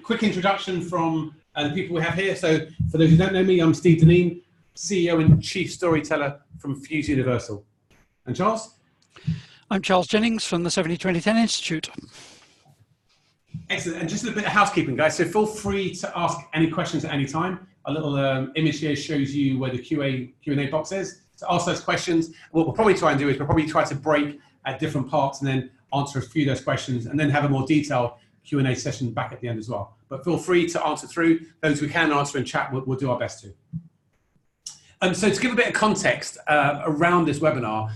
Quick introduction from the people we have here. So for those who don't know me, I'm Steve Dineen, CEO and Chief Storyteller from Fuse Universal. And Charles? I'm Charles Jennings from the 70-20-10 Institute. Excellent. And just a bit of housekeeping, guys. So feel free to ask any questions at any time. A little image here shows you where the Q&A box is. So ask those questions. What we'll probably try and do is we'll probably try to break at different parts and then answer a few of those questions and then have a more detailed Q&A session back at the end as well. But feel free to answer through. Those we can answer in chat, we'll do our best to. So to give a bit of context around this webinar,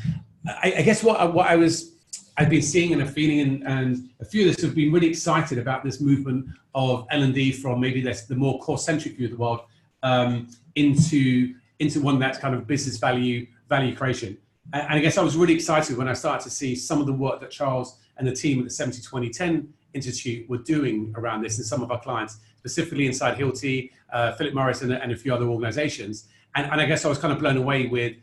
I guess what I've been seeing and feeling, and a few of us have been really excited about this movement of L&D from maybe the more core-centric view of the world into one that's kind of business value creation. And I guess I was really excited when I started to see some of the work that Charles and the team at the 70-20-10 Institute were doing around this and some of our clients, specifically inside Hilti, Philip Morris and a few other organizations. And I guess I was kind of blown away with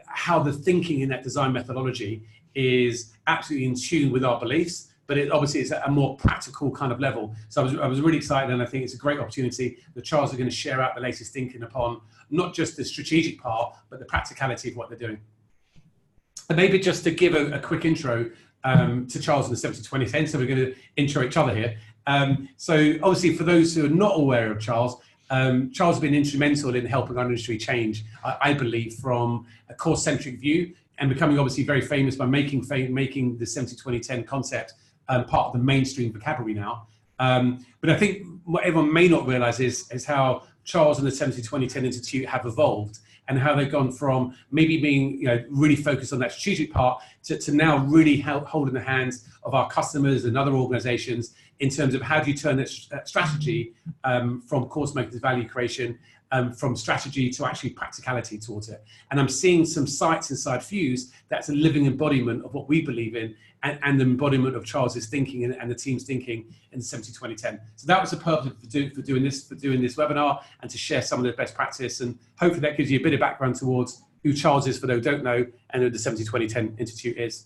how the thinking in that design methodology is absolutely in tune with our beliefs, but it obviously is at a more practical kind of level. So I was really excited, and I think it's a great opportunity that Charles are going to share out the latest thinking upon not just the strategic part, but the practicality of what they're doing. And maybe just to give a quick intro to Charles and the 70-20-10, so we're going to intro each other here. So obviously for those who are not aware of Charles, Charles has been instrumental in helping our industry change, I believe, from a core-centric view and becoming obviously very famous by making the 70-20-10 concept part of the mainstream vocabulary now. But I think what everyone may not realize is how Charles and the 70-20-10 Institute have evolved and how they've gone from maybe being really focused on that strategic part to now really holding the hands of our customers and other organizations in terms of how do you turn that strategy from course making to value creation, from strategy to actually practicality towards it. And I'm seeing some sites inside Fuse that's a living embodiment of what we believe in and the embodiment of Charles's thinking and the team's thinking in the 70-20-10. So that was the purpose for doing this webinar and to share some of the best practice. And hopefully that gives you a bit of background towards who Charles is for those who don't know and who the 70-20-10 Institute is.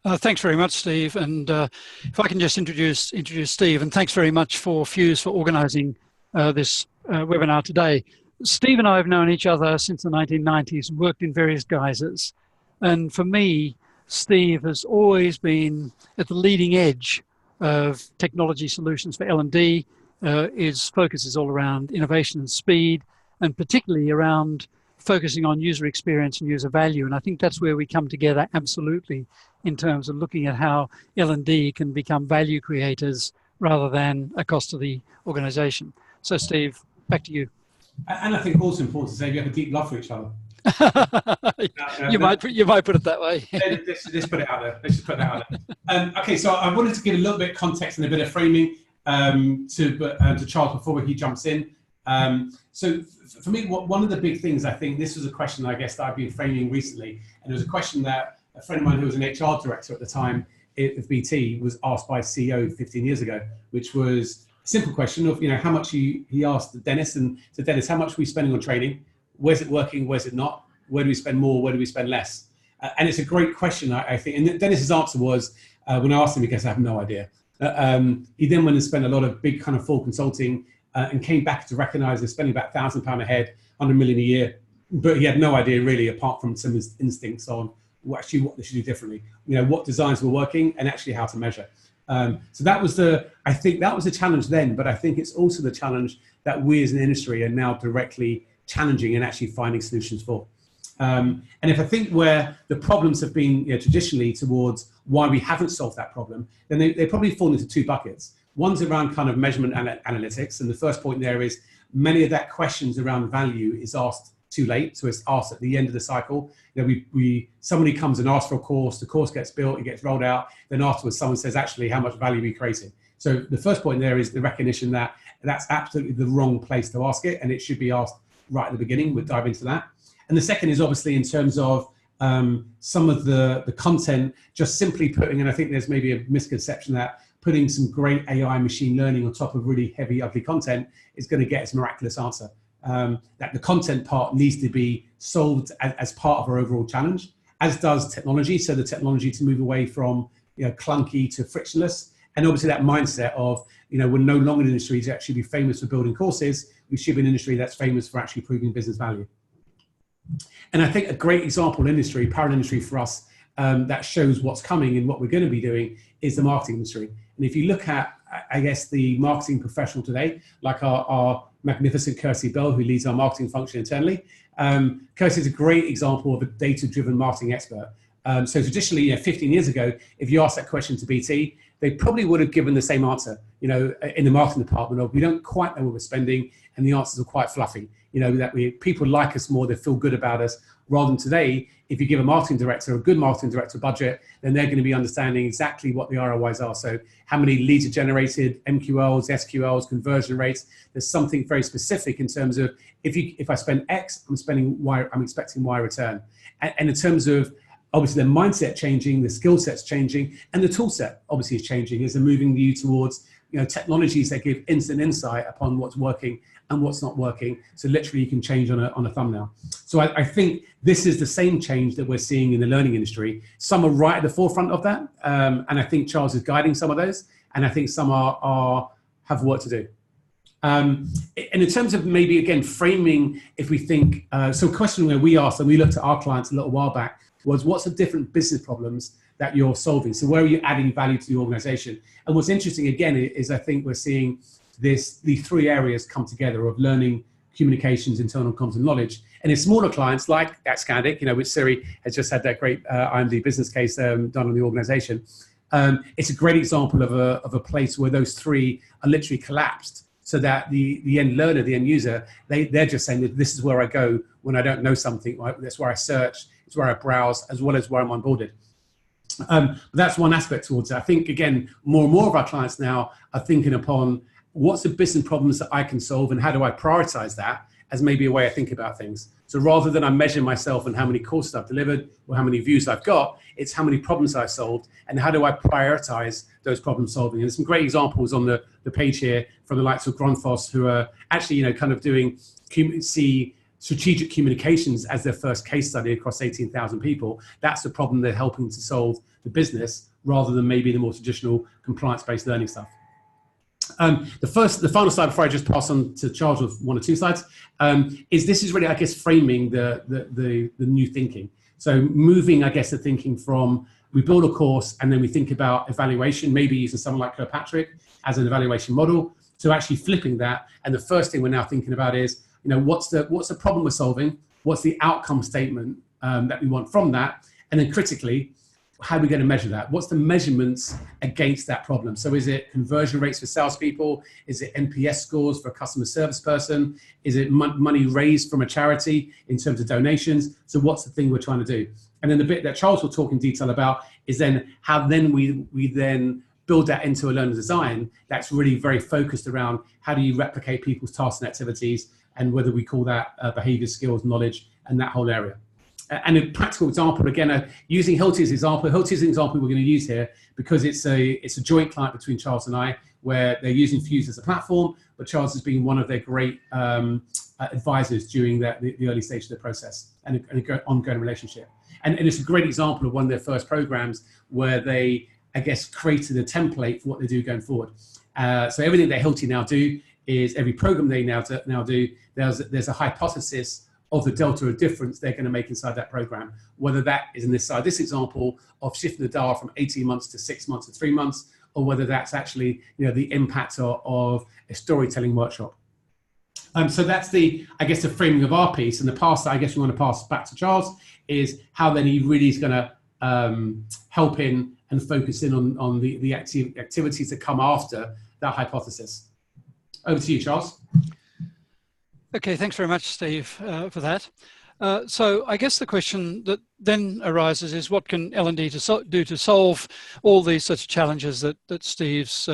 Thanks very much, Steve. And if I can just introduce Steve, and thanks very much for Fuse for organising this webinar today. Steve and I have known each other since the 1990s and worked in various guises. And for me, Steve has always been at the leading edge of technology solutions for L&D. His focus is all around innovation and speed, and particularly around focusing on user experience and user value. And I think that's where we come together absolutely in terms of looking at how L&D can become value creators rather than a cost to the organization. So Steve, back to you. And I think also important to say we have a deep love for each other. You might put it that way. Let's put it out there. Let's just put that out there. Okay, so I wanted to give a little bit of context and a bit of framing to Charles before he jumps in. So for me, one of the big things, I think this was a question I guess that I've been framing recently, and it was a question that a friend of mine who was an HR director at the time of BT was asked by a CEO 15 years ago, which was a simple question of how much he asked Dennis, and so Dennis, how much are we spending on training? Where's it working? Where's it not? Where do we spend more? Where do we spend less? And it's a great question, I think. And Dennis's answer was, when I asked him, I guess I have no idea. He then went and spent a lot of big kind of full consulting and came back to recognise they're spending about £1,000 a head, 100 million a year. But he had no idea really, apart from some instincts on what they should do differently. What designs were working and actually how to measure. So that was I think that was the challenge then, but I think it's also the challenge that we as an industry are now directly challenging and actually finding solutions for. And if I think where the problems have been traditionally towards why we haven't solved that problem, then they probably fall into two buckets. One's around kind of measurement and analytics. And the first point there is many of that questions around value is asked too late. So it's asked at the end of the cycle. Somebody comes and asks for a course, the course gets built, it gets rolled out. Then afterwards, someone says, actually, how much value are we creating? So the first point there is the recognition that that's absolutely the wrong place to ask it. And it should be asked right at the beginning. We'll dive into that. And the second is obviously in terms of some of the content, just simply putting, and I think there's maybe a misconception that putting some great AI machine learning on top of really heavy, ugly content is going to get us a miraculous answer. That the content part needs to be solved as part of our overall challenge, as does technology. So the technology to move away from clunky to frictionless, And obviously that mindset of, we're no longer an industry to actually be famous for building courses. We should be an industry that's famous for actually proving business value. And I think a great example industry, parallel industry for us, that shows what's coming and what we're going to be doing is the marketing industry. And if you look at, I guess, the marketing professional today, like our magnificent Kirsty Bell, who leads our marketing function internally, Kirsty is a great example of a data-driven marketing expert. So traditionally, 15 years ago, if you asked that question to BT, they probably would have given the same answer, in the marketing department of, we don't quite know what we're spending, and the answers are quite fluffy. That people like us more, they feel good about us, rather than today, if you give a marketing director, a good marketing director budget, then they're going to be understanding exactly what the ROIs are. So how many leads are generated, MQLs, SQLs, conversion rates. There's something very specific in terms of, if I spend X, I'm spending Y, I'm expecting Y return. And in terms of, obviously the mindset changing, the skill set's changing, and the tool set obviously is changing as they're moving you towards technologies that give instant insight upon what's working and what's not working. So literally you can change on a thumbnail. So I think this is the same change that we're seeing in the learning industry. Some are right at the forefront of that. And I think Charles is guiding some of those. And I think some have work to do. And in terms of maybe, again, framing, if we think, so a question where we asked and we looked at our clients a little while back was, what's the different business problems that you're solving? So where are you adding value to the organization? And what's interesting, again, is I think we're seeing these three areas come together of learning, communications, internal comms, and knowledge. And in smaller clients like at Scandic, which Siri has just had that great IMD business case done on the organization, it's a great example of a place where those three are literally collapsed, so that the end learner, the end user, they're just saying that this is where I go when I don't know something, right? That's where I search, it's where I browse, as well as where I'm onboarded. But that's one aspect towards it. I think, again, more and more of our clients now are thinking upon what's the business problems that I can solve and how do I prioritize that as maybe a way I think about things. So rather than I measure myself on how many courses I've delivered or how many views I've got, it's how many problems I've solved and how do I prioritize those problem solving. And there's some great examples on the page here from the likes of Grundfos, who are actually, kind of doing strategic communications as their first case study across 18,000 people. That's the problem they're helping to solve the business, rather than maybe the more traditional compliance-based learning stuff. The final slide before I just pass on to Charles with one or two slides, is really, I guess, framing the new thinking. So moving, I guess, the thinking from, we build a course and then we think about evaluation, maybe using someone like Kirkpatrick as an evaluation model, to actually flipping that. And the first thing we're now thinking about is, what's the problem we're solving? What's the outcome statement that we want from that? And then critically, how are we going to measure that? What's the measurements against that problem? So is it conversion rates for salespeople? Is it NPS scores for a customer service person? Is it money raised from a charity in terms of donations? So what's the thing we're trying to do? And then the bit that Charles will talk in detail about is then how then we then build that into a learner design that's really very focused around how do you replicate people's tasks and activities, and whether we call that behavior, skills, knowledge, and that whole area. And a practical example, again, using Hilti as an example. Hilti is an example we're going to use here because it's a joint client between Charles and I, where they're using Fuse as a platform, but Charles has been one of their great advisors during the early stage of the process, and an ongoing relationship. And it's a great example of one of their first programs where they, I guess, created a template for what they do going forward. So everything that Hilti now do is, every program they now do, there's a hypothesis of the delta of difference they're going to make inside that program, whether that is in this example of shifting the dial from 18 months to 6 months to 3 months, or whether that's actually the impact of a storytelling workshop. So that's the framing of our piece. And the pass that I guess we want to pass back to Charles is how then he really is going to help in and focus in on the activities that come after that hypothesis. Over to you, Charles. Okay, thanks very much, Steve, for that. So I guess the question that then arises is, what can L&D do to solve all these such challenges that Steve's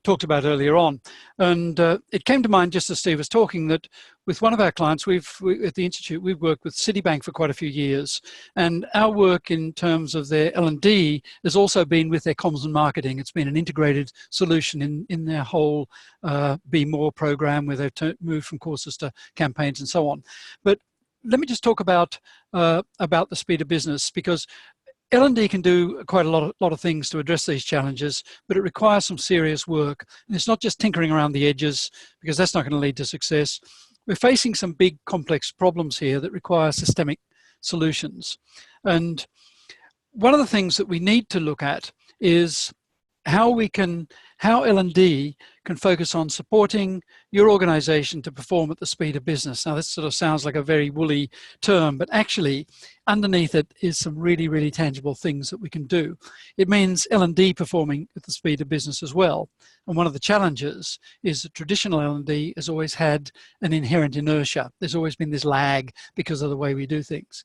talked about earlier on? And it came to mind just as Steve was talking that with one of our clients, at the Institute, we've worked with Citibank for quite a few years. And our work in terms of their L&D has also been with their comms and marketing. It's been an integrated solution in their whole Be More program, where they've moved from courses to campaigns and so on. But let me just talk about the speed of business, because L&D can do quite a lot of things to address these challenges, but it requires some serious work. And it's not just tinkering around the edges, because that's not going to lead to success. We're facing some big complex problems here that require systemic solutions. And one of the things that we need to look at is how L&D can focus on supporting your organization to perform at the speed of business. Now, this sort of sounds like a very woolly term, but actually underneath it is some really, really tangible things that we can do. It means L&D performing at the speed of business as well. And one of the challenges is that traditional L&D has always had an inherent inertia. There's always been this lag because of the way we do things.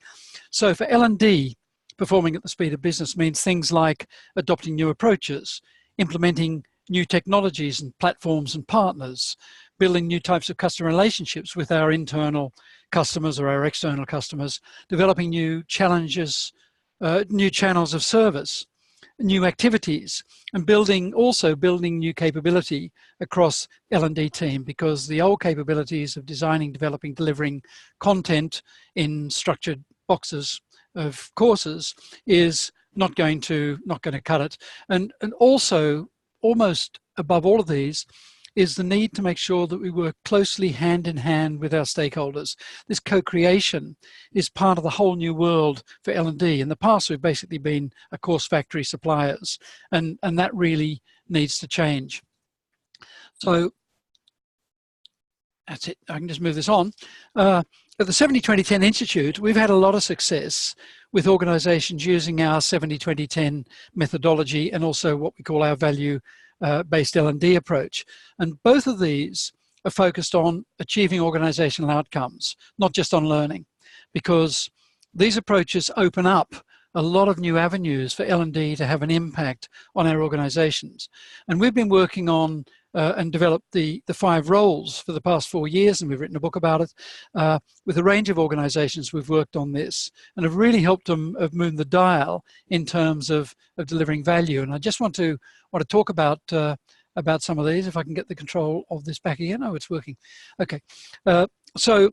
So for L&D, performing at the speed of business means things like adopting new approaches, implementing new technologies and platforms and partners, building new types of customer relationships with our internal customers or our external customers, developing new challenges, new channels of service, new activities, and also building new capability across L&D team, because the old capabilities of designing, developing, delivering content in structured boxes of courses is not going to cut it. And also, almost above all of these, is the need to make sure that we work closely hand in hand with our stakeholders. This co-creation is part of the whole new world for L&D. In the past, we've basically been a course factory suppliers, and that really needs to change. So that's it. I can just move this on. At the 70-20-10 Institute, we've had a lot of success with organizations using our 70-20-10 methodology and also what we call our value-based L&D approach. And both of these are focused on achieving organizational outcomes, not just on learning, because these approaches open up a lot of new avenues for L&D to have an impact on our organizations. And we've been working on and developed the 5 roles for the past 4 years, and we've written a book about it. With a range of organizations, we've worked on this and have really helped them move the dial in terms of delivering value. And I just want to talk about some of these, if I can get the control of this back again. Oh, it's working. Okay. So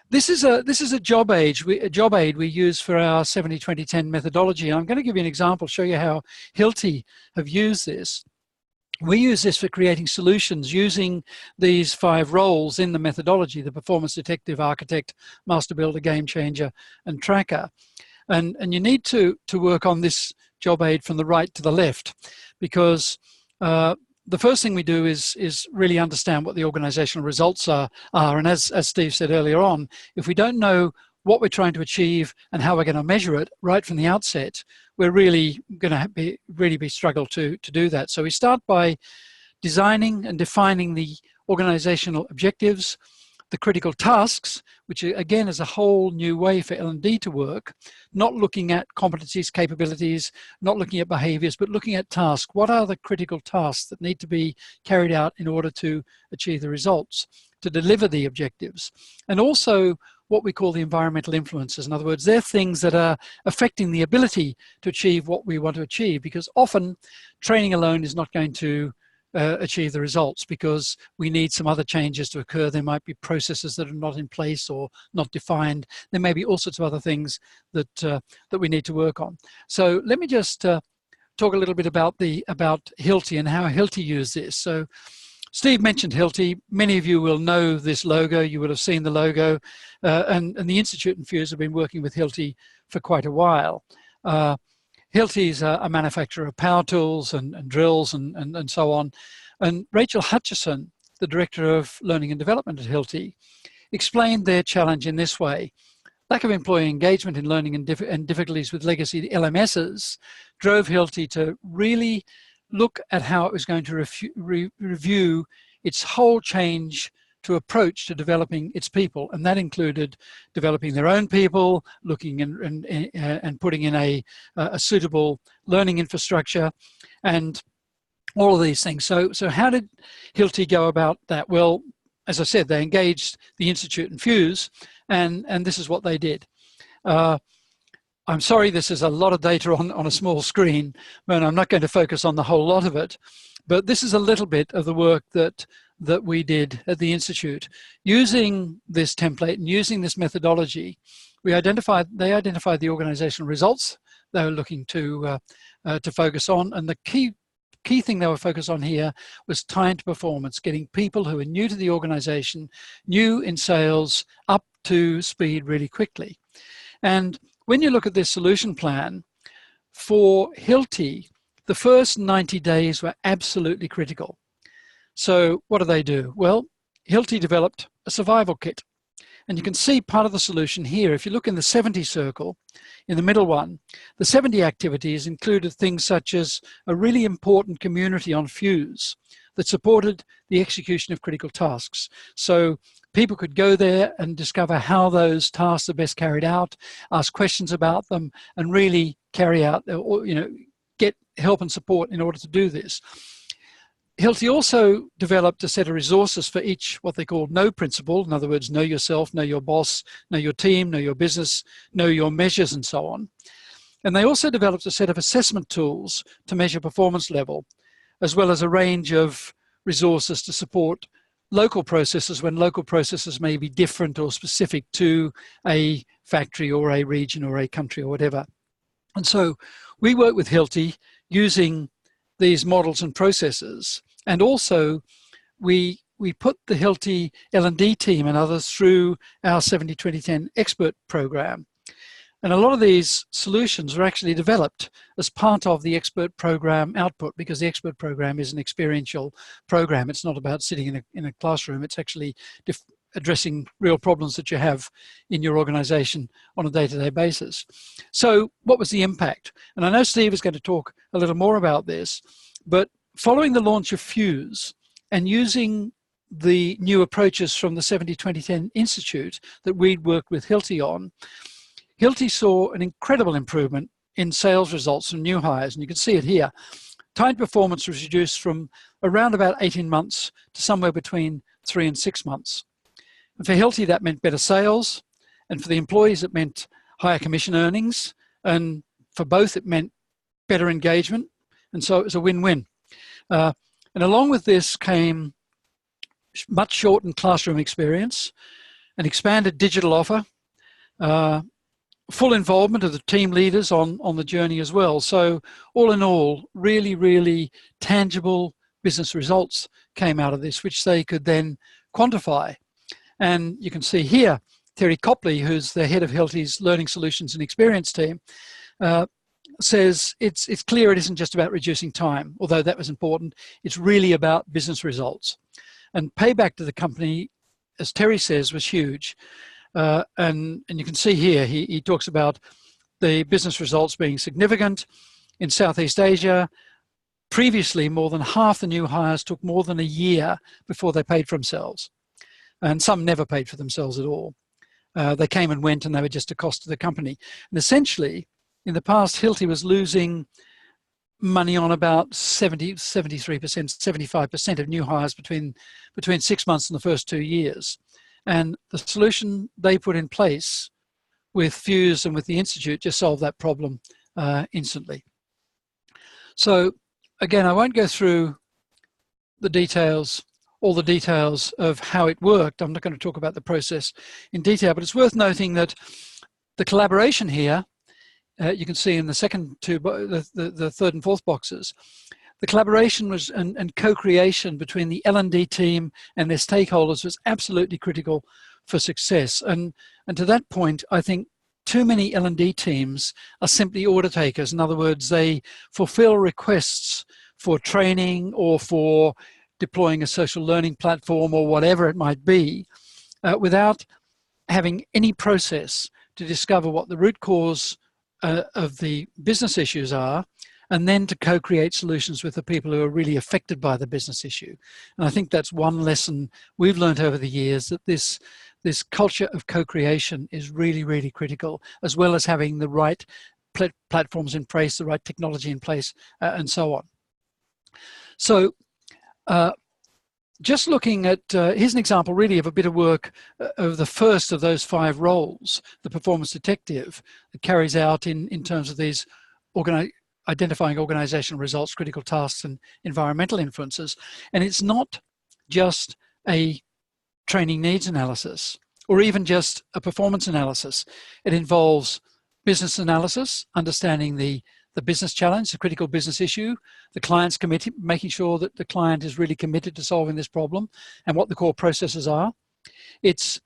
this is a job aid we use for our 70-20-10 methodology. And I'm going to give you an example, show you how Hilti have used this. We use this for creating solutions using these 5 roles in the methodology: the performance detective, architect, master builder, game changer, and tracker. And you need to work on this job aid from the right to the left, because the first thing we do is really understand what the organizational results are. And as Steve said earlier on, if we don't know what we're trying to achieve and how we're going to measure it right from the outset, we're really going to be struggle to do that. So we start by designing and defining the organizational objectives, the critical tasks, which again is a whole new way for L&D to work, not looking at competencies, capabilities, not looking at behaviors, but looking at tasks. What are the critical tasks that need to be carried out in order to achieve the results, to deliver the objectives? And also what we call the environmental influences. In other words, they're things that are affecting the ability to achieve what we want to achieve, because often training alone is not going to achieve the results, because we need some other changes to occur. There might be processes that are not in place or not defined. There may be all sorts of other things that we need to work on. So let me just talk a little bit about Hilti and how Hilti use this. So Steve mentioned Hilti. Many of you will know this logo. You will have seen the logo. And the Institute and Fuse have been working with Hilti for quite a while. Hilti is a manufacturer of power tools and drills and so on. And Rachel Hutchison, the Director of Learning and Development at Hilti, explained their challenge in this way. Lack of employee engagement in learning and difficulties with legacy LMSs drove Hilti to really look at how it was going to review its whole change to approach to developing its people. And that included developing their own people, looking and putting in a suitable learning infrastructure, and all of these things. So how did Hilti go about that? Well, as I said, they engaged the Institute and Fuse, and this is what they did. I'm sorry, this is a lot of data on a small screen, but I'm not going to focus on the whole lot of it. But this is a little bit of the work that we did at the Institute. Using this template and using this methodology, they identified the organizational results they were looking to focus on. And the key thing they were focused on here was time to performance, getting people who are new to the organization, new in sales, up to speed really quickly. And when you look at this solution plan, for Hilti, the first 90 days were absolutely critical. So what do? Well, Hilti developed a survival kit. And you can see part of the solution here. If you look in the 70 circle, in the middle one, the 70 activities included things such as a really important community on Fuse that supported the execution of critical tasks. So people could go there and discover how those tasks are best carried out, ask questions about them, and really carry out, or, get help and support in order to do this. Hilti also developed a set of resources for each, what they call know principle. In other words, know yourself, know your boss, know your team, know your business, know your measures, and so on. And they also developed a set of assessment tools to measure performance level, as well as a range of resources to support local processes when local processes may be different or specific to a factory or a region or a country or whatever. And so we work with Hilti using these models and processes, and also we put the Hilti L&D team and others through our 70-20-10 expert program. And a lot of these solutions were actually developed as part of the expert program output, because the expert program is an experiential program. It's not about sitting in a classroom. It's actually addressing real problems that you have in your organization on a day-to-day basis. So what was the impact? And I know Steve is going to talk a little more about this, but following the launch of Fuse and using the new approaches from the 70-20-10 Institute that we'd worked with Hilti on, Hilti saw an incredible improvement in sales results from new hires. And you can see it here. Time performance was reduced from around about 18 months to somewhere between 3 and 6 months. And for Hilti, that meant better sales. And for the employees, it meant higher commission earnings. And for both, it meant better engagement. And so it was a win-win. And along with this came much shortened classroom experience, an expanded digital offer, full involvement of the team leaders on the journey as well. So all in all, really, really tangible business results came out of this, which they could then quantify. And you can see here, Terry Copley, who's the head of Hilti's Learning Solutions and Experience team, says it's clear it isn't just about reducing time, although that was important. It's really about business results. And payback to the company, as Terry says, was huge. And you can see here, he talks about the business results being significant. In Southeast Asia, previously more than half the new hires took more than a year before they paid for themselves. And some never paid for themselves at all. They came and went and they were just a cost to the company. And essentially, in the past, Hilti was losing money on about 73%, 75% of new hires between 6 months and the first 2 years. And the solution they put in place with Fuse and with the Institute just solved that problem instantly. So again, I won't go through the details, all the details of how it worked. I'm not going to talk about the process in detail, but it's worth noting that the collaboration here, you can see in the second two, the third and fourth boxes, the collaboration was and co-creation between the L&D team and their stakeholders was absolutely critical for success. And to that point, I think too many L&D teams are simply order takers. In other words, they fulfill requests for training or for deploying a social learning platform or whatever it might be, without having any process to discover what the root cause of the business issues are, and then to co-create solutions with the people who are really affected by the business issue. And I think that's one lesson we've learned over the years, that this culture of co-creation is really, really critical, as well as having the right platforms in place, the right technology in place, and so on. So just looking at, here's an example really of a bit of work of the first of those 5 roles, the performance detective, that carries out in terms of these identifying organizational results, critical tasks, and environmental influences. And it's not just a training needs analysis or even just a performance analysis. It involves business analysis, understanding the business challenge, the critical business issue, the client's committee, making sure that the client is really committed to solving this problem and what the core processes are. It's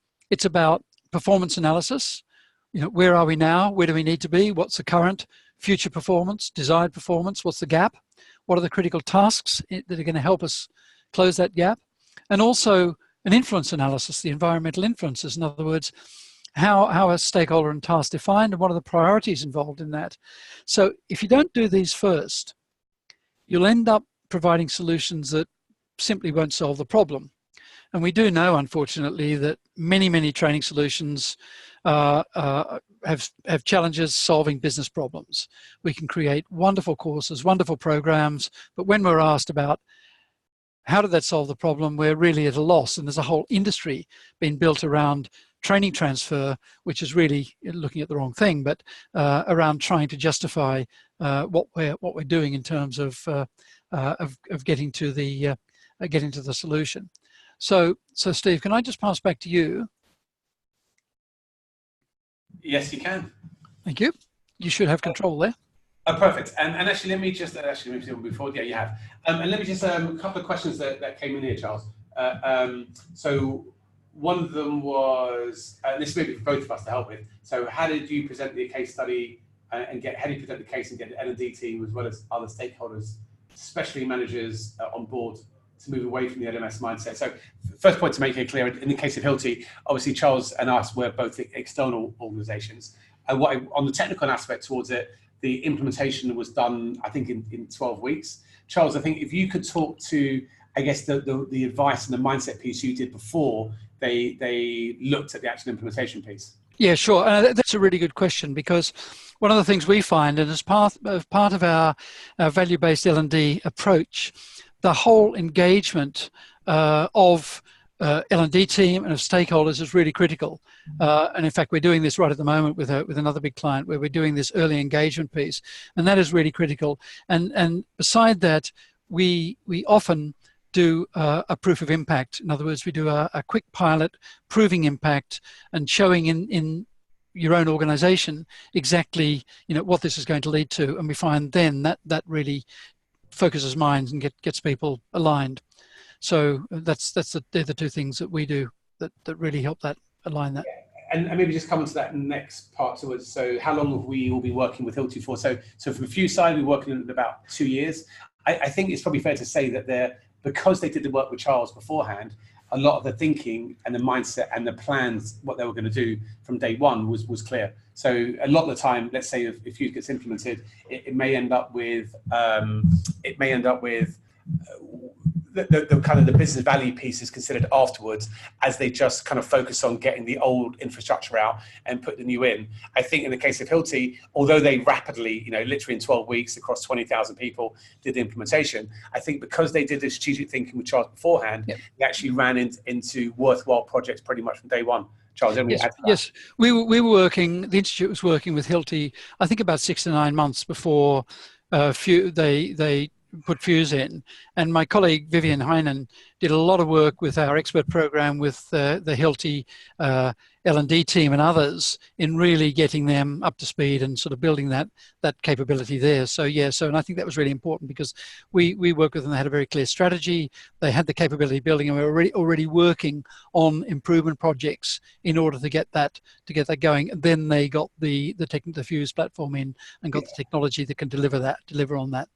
about performance analysis. Where are we now? Where do we need to be? What's the current future performance, desired performance? What's the gap? What are the critical tasks that are going to help us close that gap? And also an influence analysis, the environmental influences. In other words, how are stakeholder and task defined, and what are the priorities involved in that? So if you don't do these first, you'll end up providing solutions that simply won't solve the problem. And we do know, unfortunately, that many training solutions have challenges solving business problems. We can create wonderful courses, wonderful programs, but when we're asked about how did that solve the problem, we're really at a loss. And there's a whole industry being built around training transfer, which is really looking at the wrong thing, but around trying to justify what we're doing in terms of getting to the solution. So Steve, can I just pass back to you? Yes, you can. Thank you. You should have control there. Oh, perfect. And actually, let me just before. Yeah, you have. And let me just a couple of questions that came in here, Charles. So one of them was this may be for both of us to help with. So how did you present the case study and how do you present the case and get the L&D team as well as other stakeholders, especially managers, on board to move away from the LMS mindset? So first point to make it clear, in the case of Hilti, obviously Charles and us were both external organizations. And on the technical aspect towards it, the implementation was done, I think, in 12 weeks. Charles, I think if you could talk to, I guess, the advice and the mindset piece you did before they looked at the actual implementation piece. Yeah, sure. That's a really good question, because one of the things we find, and as part of our value-based L&D approach, the whole engagement of L&D team and of stakeholders is really critical. And in fact, we're doing this right at the moment with another big client where we're doing this early engagement piece, and that is really critical. And beside that, we often do a proof of impact. In other words, we do a quick pilot proving impact and showing in your own organization exactly what this is going to lead to, and we find then that really focuses minds and gets people aligned. So they're the two things that we do that really help that align that. Yeah. And maybe just come to that next part towards, so how long have we all been working with Hilti for? So from a few side, we're working in about 2 years. I think it's probably fair to say that because they did the work with Charles beforehand, a lot of the thinking and the mindset and the plans, what they were going to do from day one was clear. So a lot of the time, let's say if Fuse gets implemented, it may end up with the kind of the business value piece is considered afterwards, as they just kind of focus on getting the old infrastructure out and put the new in. I think in the case of Hilti, although they rapidly, literally in 12 weeks across 20,000 people did the implementation, I think because they did the strategic thinking with Charles beforehand, yep, they actually ran into worthwhile projects pretty much from day one. Charles, yes, we were working, the Institute was working with Hilti, I think about 6 to 9 months before they put Fuse in, and my colleague Vivian Heinen did a lot of work with our expert program with the Hilti L&D team and others in really getting them up to speed and sort of building that capability there. So yeah, and I think that was really important because we worked with them. They had a very clear strategy, they had the capability building, and we were already working on improvement projects in order to get that going. And then they got the Fuse platform in and got the technology that can deliver on that.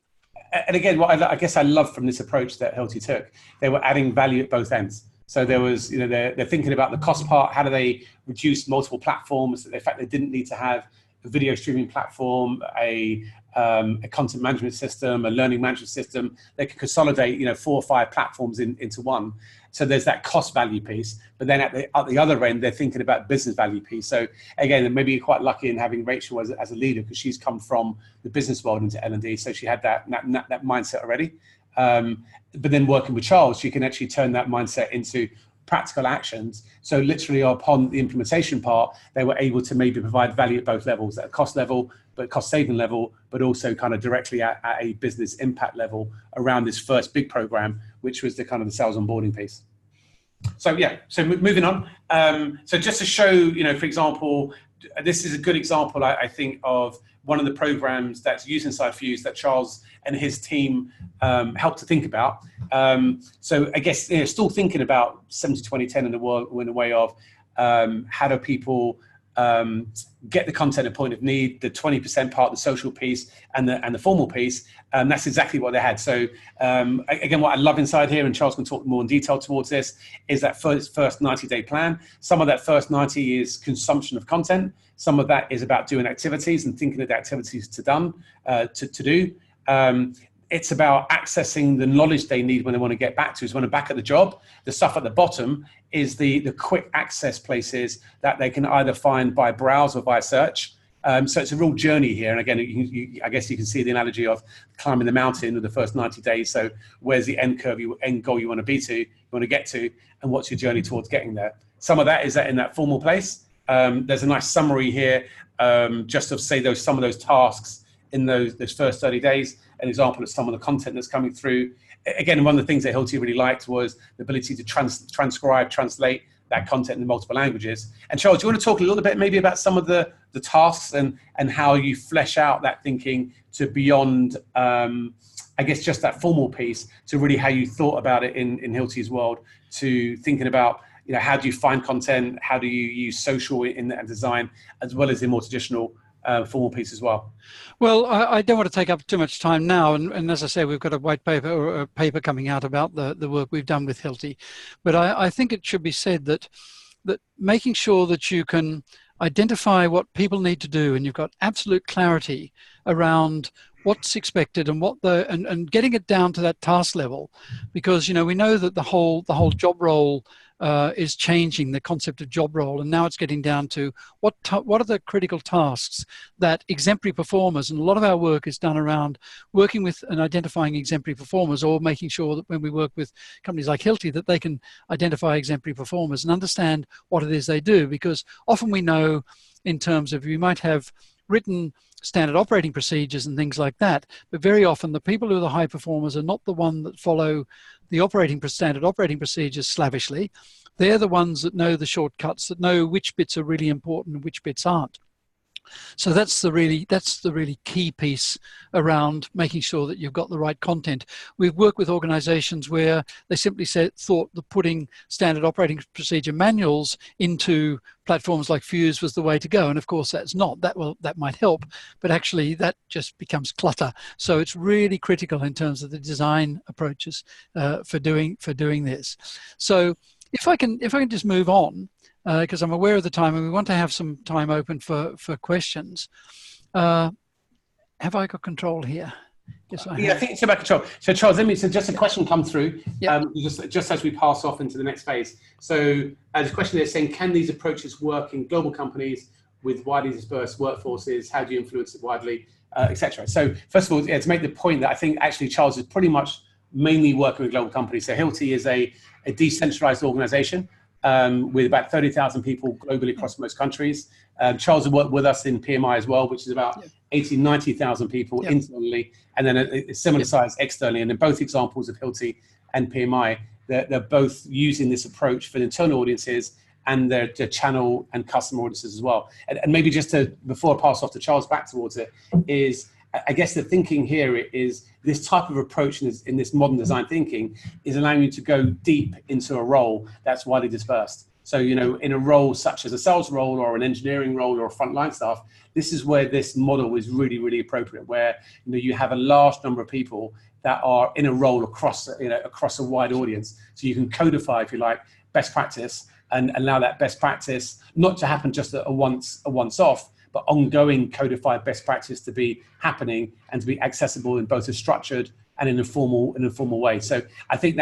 And again, what I guess I love from this approach that Hilti took, they were adding value at both ends. So there was, they're thinking about the cost part. How do they reduce multiple platforms? In fact, they didn't need to have a video streaming platform, a content management system, a learning management system. They could consolidate, 4 or 5 platforms into one. So there's that cost value piece. But then at the other end, they're thinking about business value piece. So again, maybe you're quite lucky in having Rachel as a leader, because she's come from the business world into L&D. So she had that mindset already. But then working with Charles, she can actually turn that mindset into practical actions. So literally upon the implementation part, they were able to maybe provide value at both levels, at a cost level, but cost saving level, but also kind of directly at a business impact level around this first big program, which was the kind of the sales onboarding piece. So yeah, so moving on. So just to show, for example, this is a good example, I think, of one of the programs that's used inside Fuse that Charles and his team helped to think about. So I guess, still thinking about 70-20-10 in the way of how do people get the content at point of need, the 20% part, the social piece, and the formal piece. That's exactly what they had. So again, what I love inside here, and Charles can talk more in detail towards this, is that first 90-day plan. Some of that first 90 is consumption of content. Some of that is about doing activities and thinking of the activities to do. It's about accessing the knowledge they need when they want to get back to. So when they're back at the job, the stuff at the bottom is the quick access places that they can either find by browse or by search. So it's a real journey here. And again, I guess you can see the analogy of climbing the mountain with the first 90 days. So where's the end goal you want to get to, and what's your journey towards getting there? Some of that is in that formal place. There's a nice summary here, just of say some of those tasks in those first 30 days, an example of some of the content that's coming through. Again, one of the things that Hilti really liked was the ability to translate that content in multiple languages. And Charles, do you want to talk a little bit maybe about some of the tasks and how you flesh out that thinking to beyond, I guess, just that formal piece, to really how you thought about it in Hilti's world, to thinking about, how do you find content, how do you use social in that design, as well as the more traditional formal piece as well? Well, I don't want to take up too much time now, and as I say, we've got a white paper or a paper coming out about the work we've done with Hilti. But I think it should be said that making sure that you can identify what people need to do, and you've got absolute clarity around what's expected and and getting it down to that task level, because we know that the whole job role is changing, the concept of job role, and now it's getting down to what are the critical tasks that exemplary performers, and a lot of our work is done around working with and identifying exemplary performers, or making sure that when we work with companies like Hilti, that they can identify exemplary performers and understand what it is they do. Because often we know, in terms of, you might have written standard operating procedures and things like that, but very often the people who are the high performers are not the one that follow the standard operating procedures slavishly. They're the ones that know the shortcuts, that know which bits are really important and which bits aren't. So that's the really key piece around making sure that you've got the right content. We've worked with organizations where they simply thought that putting standard operating procedure manuals into platforms like Fuse was the way to go. And of course that's not. That might help, but actually that just becomes clutter. So it's really critical in terms of the design approaches for doing this. So if I can just move on, because I'm aware of the time and we want to have some time open for questions. Have I got control here? Yes, I have. Yeah, I think it's about control. So Charles, just a question come through, just as we pass off into the next phase. So the question is saying, can these approaches work in global companies with widely dispersed workforces? How do you influence it widely, etc.? So first of all, to make the point that I think actually Charles is pretty much mainly working with global companies. So Hilti is a decentralized organization with about 30,000 people globally across most countries. Charles has worked with us in PMI as well, which is about 90,000 people internally, and then a similar size externally. And in both examples of Hilti and PMI, they're both using this approach for the internal audiences and their channel and customer audiences as well. And maybe just before I pass off to Charles back towards it, is I guess the thinking here is this type of approach in this modern design thinking is allowing you to go deep into a role that's widely dispersed. So, in a role such as a sales role or an engineering role or a frontline staff, this is where this model is really, really appropriate, where you have a large number of people that are in a role across a wide audience. So you can codify, if you like, best practice and allow that best practice not to happen just a once off, but ongoing codified best practice to be happening and to be accessible in both a structured and in a formal way. So I think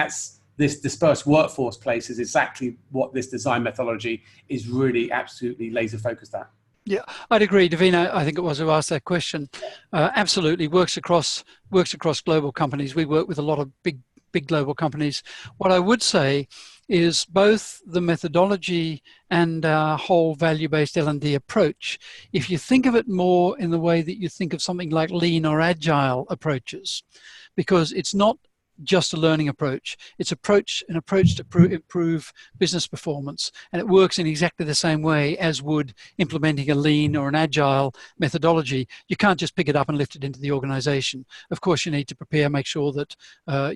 this dispersed workforce place is exactly what this design methodology is really absolutely laser focused at. Yeah, I'd agree. Davina, I think it was who asked that question. Absolutely works across global companies. We work with a lot of big global companies. What I would say is both the methodology and our whole value-based L&D approach, if you think of it more in the way that you think of something like lean or agile approaches, because it's not just a learning approach. It's an approach to improve business performance, and it works in exactly the same way as would implementing a lean or an agile methodology. You can't just pick it up and lift it into the organization. Of course, you need to prepare, make sure that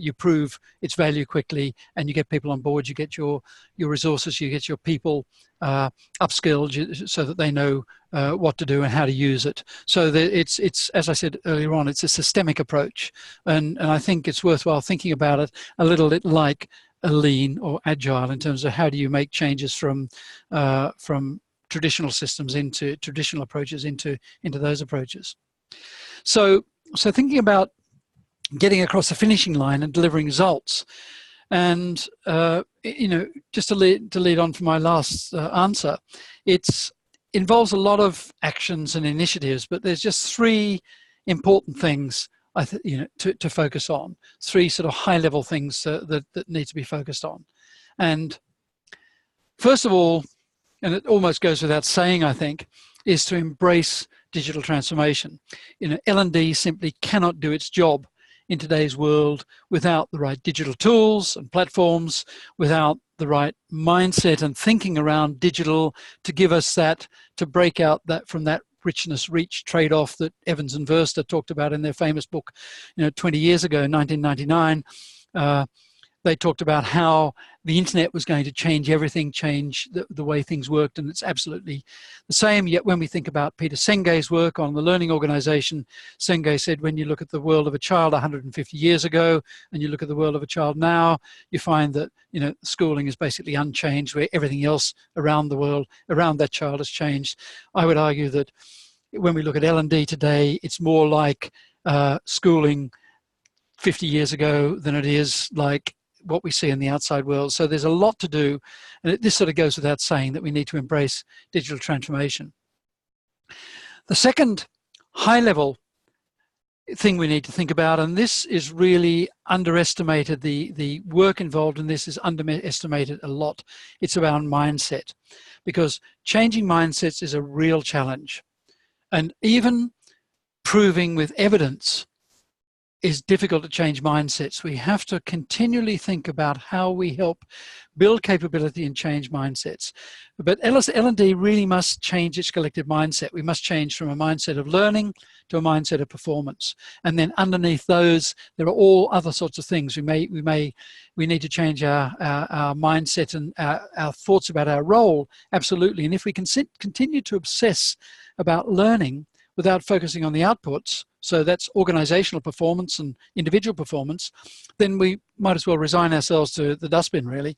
you prove its value quickly, and you get people on board, you get your resources, you get your people upskilled so that they know what to do and how to use it. So that it's as I said earlier on, it's a systemic approach, and I think it's worthwhile thinking about it a little bit like a lean or agile in terms of how do you make changes from traditional systems into traditional approaches into those approaches. So thinking about getting across the finishing line and delivering results. And, you know, just to lead on from my last answer, it involves a lot of actions and initiatives, but there's just three important things to focus on, three sort of high-level things that need to be focused on. And first of all, and it almost goes without saying, I think, is to embrace digital transformation. You know, L&D simply cannot do its job in today's world without the right digital tools and platforms, without the right mindset and thinking around digital to give us that, to break out that from that richness reach trade-off that Evans and Verster talked about in their famous book, 20 years ago, 1999. They talked about how the internet was going to change everything, change the way things worked, and it's absolutely the same. Yet when we think about Peter Senge's work on the learning organization, Senge said when you look at the world of a child 150 years ago and you look at the world of a child now, you find that schooling is basically unchanged, where everything else around the world, around that child has changed. I would argue that when we look at L&D today, it's more like schooling 50 years ago than it is like what we see in the outside world. So there's a lot to do, and this sort of goes without saying that we need to embrace digital transformation. The second high-level thing we need to think about, and this is really underestimated, the work involved in this is underestimated a lot, it's around mindset, because changing mindsets is a real challenge, and even proving with evidence is difficult to change mindsets. We have to continually think about how we help build capability and change mindsets. But L&D really must change its collective mindset. We must change from a mindset of learning to a mindset of performance. And then underneath those, there are all other sorts of things. We need to change our mindset and our thoughts about our role, absolutely. And if we can continue to obsess about learning without focusing on the outputs, so that's organizational performance and individual performance, then we might as well resign ourselves to the dustbin, really,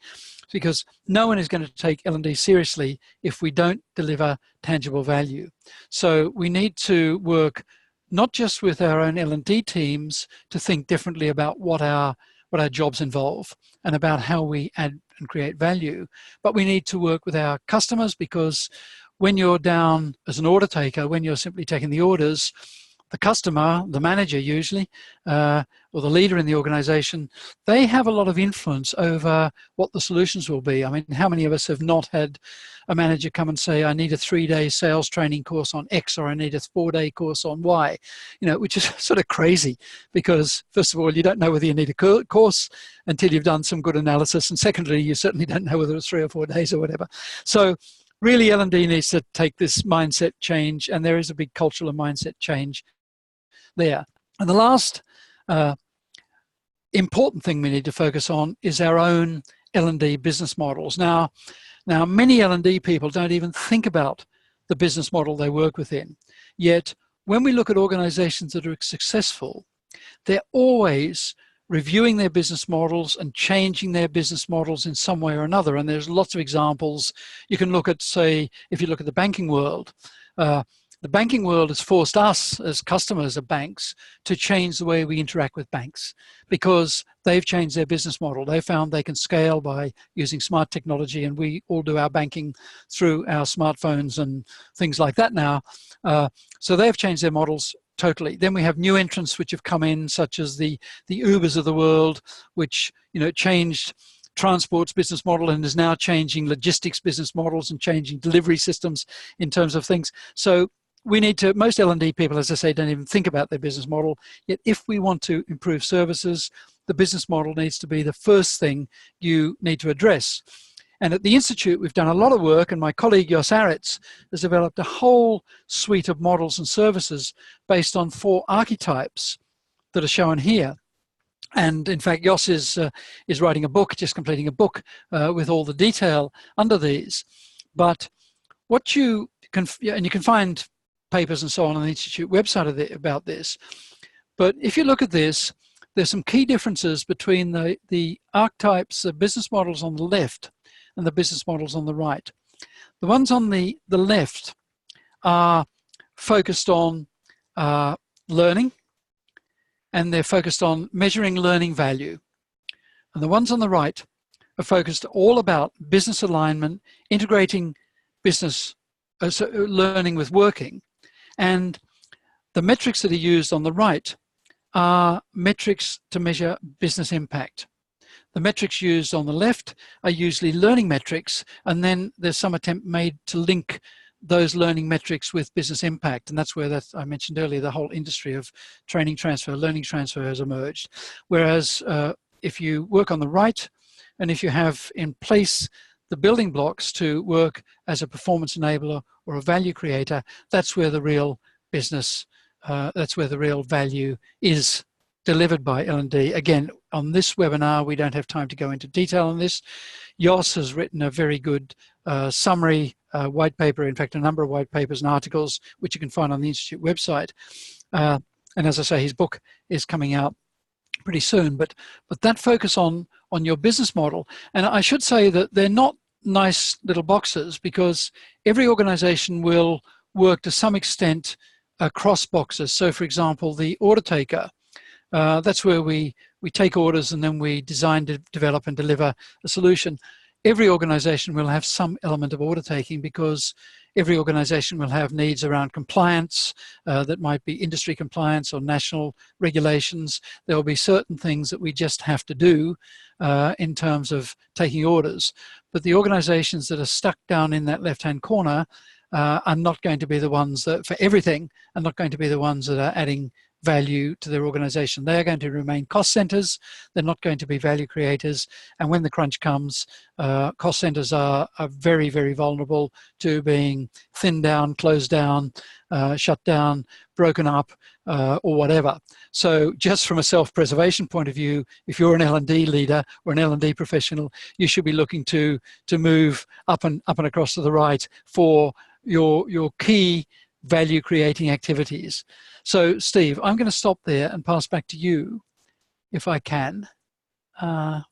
because no one is going to take L&D seriously if we don't deliver tangible value. So we need to work not just with our own L&D teams to think differently about what our jobs involve and about how we add and create value, but we need to work with our customers, because when you're down as an order taker, when you're simply taking the orders, the customer, the manager usually, or the leader in the organization, they have a lot of influence over what the solutions will be. I mean, how many of us have not had a manager come and say, I need a 3-day sales training course on X, or I need a 4-day course on Y, which is sort of crazy, because first of all, you don't know whether you need a course until you've done some good analysis. And secondly, you certainly don't know whether it's 3 or 4 days or whatever. So really, L&D needs to take this mindset change, and there is a big cultural and mindset change there. And the last important thing we need to focus on is our own L&D business models. Now many L&D people don't even think about the business model they work within. Yet, when we look at organizations that are successful, they're always reviewing their business models and changing their business models in some way or another. And there's lots of examples. You can look at, say, if you look at the banking world, the banking world has forced us as customers of banks to change the way we interact with banks, because they've changed their business model. They found they can scale by using smart technology, and we all do our banking through our smartphones and things like that now. So they've changed their models totally. Then we have new entrants which have come in, such as the Ubers of the world, which changed transport's business model and is now changing logistics business models and changing delivery systems in terms of things. So we need to, most L&D people, as I say, don't even think about their business model. Yet if we want to improve services, the business model needs to be the first thing you need to address. And at the Institute, we've done a lot of work, and my colleague Jos Aritz has developed a whole suite of models and services based on 4 archetypes that are shown here. And in fact, Jos is writing a book, just completing a book with all the detail under these. But what you can, and you can find papers and so on the Institute website about this. But if you look at this, there's some key differences between the archetypes, the business models on the left and the business models on the right. The ones on the left are focused on learning, and they're focused on measuring learning value. And the ones on the right are focused all about business alignment, integrating business learning with working. And the metrics that are used on the right are metrics to measure business impact. The metrics used on the left are usually learning metrics, and then there's some attempt made to link those learning metrics with business impact. And that's where I mentioned earlier, the whole industry of training transfer, learning transfer has emerged. Whereas if you work on the right, and if you have in place the building blocks to work as a performance enabler or a value creator, that's where the real business, that's where the real value is delivered by L&D. Again, on this webinar, we don't have time to go into detail on this. Jos has written a very good summary white paper, in fact, a number of white papers and articles, which you can find on the Institute website. And as I say, his book is coming out pretty soon, but that focus on your business model. And I should say that they're not nice little boxes, because every organization will work to some extent across boxes. So for example, the order taker, that's where we take orders and then we design, develop and deliver a solution. Every organization will have some element of order taking, because every organization will have needs around compliance that might be industry compliance or national regulations. There will be certain things that we just have to do in terms of taking orders. But the organizations that are stuck down in that left-hand corner are not going to be the ones that, for everything, are not going to be the ones that are adding value to their organization. They are going to remain cost centers. They're not going to be value creators. And when the crunch comes, cost centers are very, very vulnerable to being thinned down, closed down, shut down, broken up, or whatever. So just from a self-preservation point of view, if you're an L&D leader or an L&D professional, you should be looking to move up and across to the right for your key value creating activities. So Steve, I'm going to stop there and pass back to you if I can. There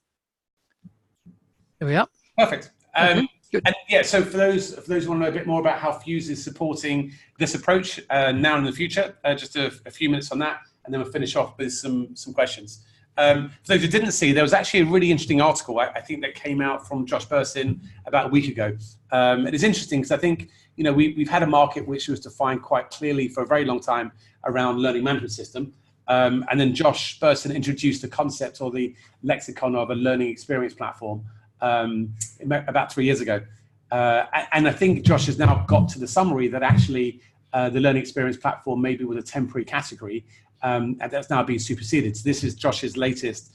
we are. Perfect. Okay, good. And yeah, so for those who want to know a bit more about how Fuse is supporting this approach now and in the future, just a few minutes on that, and then we'll finish off with some questions. For those who didn't see, there was actually a really interesting article, I think, that came out from Josh Burson about a week ago. And it's interesting because I think, you know, we've had a market which was defined quite clearly for a very long time around learning management system. And then Josh Burson introduced the concept or the lexicon of a learning experience platform about 3 years ago. And I think Josh has now got to the summary that actually the learning experience platform maybe was a temporary category, and that's now been superseded. So this is Josh's latest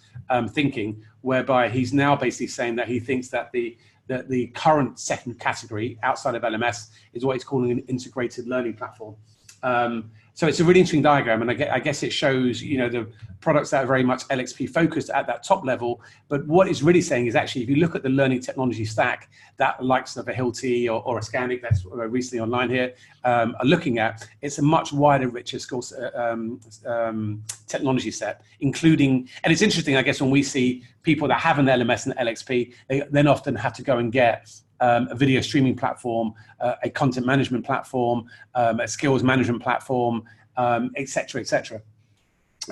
thinking, whereby he's now basically saying that he thinks that the current second category outside of LMS is what he's calling an integrated learning platform. So it's a really interesting diagram, and I guess it shows, you know, the products that are very much LXP focused at that top level. But what it's really saying is actually, if you look at the learning technology stack that likes of a Hilti or a Scandic that's recently online here are looking at, it's a much wider, richer technology set, including, and it's interesting, I guess, when we see people that have an LMS and LXP, they then often have to go and get a video streaming platform, a content management platform, a skills management platform, et cetera, et cetera.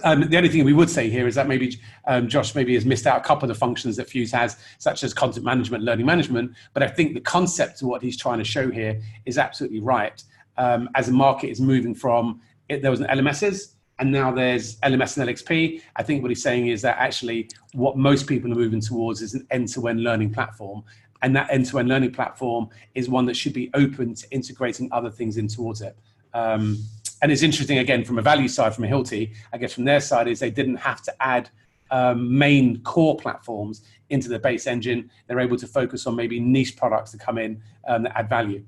The only thing we would say here is that maybe Josh maybe has missed out a couple of the functions that Fuse has, such as content management, learning management. But I think the concept of what he's trying to show here is absolutely right. As the market is moving from, there was an LMSs, and now there's LMS and LXP. I think what he's saying is that actually what most people are moving towards is an end-to-end learning platform. And that end-to-end learning platform is one that should be open to integrating other things in towards it. And it's interesting, again, from a value side, from a Hilti, I guess from their side, is they didn't have to add main core platforms into the base engine. They're able to focus on maybe niche products to come in that add value.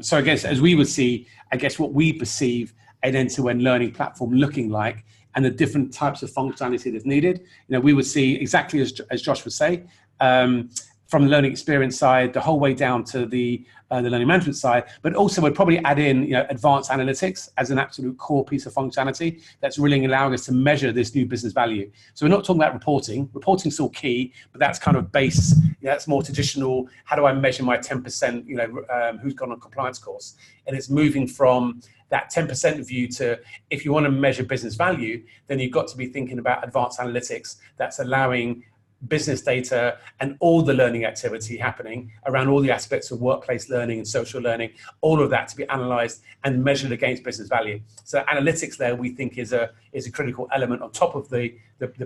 So I guess as we would see, I guess what we perceive an end-to-end learning platform looking like and the different types of functionality that's needed, we would see exactly as Josh would say, from the learning experience side, the whole way down to the learning management side, but also we'd probably add in advanced analytics as an absolute core piece of functionality that's really allowing us to measure this new business value. So we're not talking about reporting. Reporting's still key, but that's kind of base. That's more traditional. How do I measure my 10%? Who's gone on a compliance course? And it's moving from that 10% view to, if you want to measure business value, then you've got to be thinking about advanced analytics that's allowing business data and all the learning activity happening around all the aspects of workplace learning and social learning, all of that to be analyzed and measured against business value. So analytics there, we think, is a critical element on top of the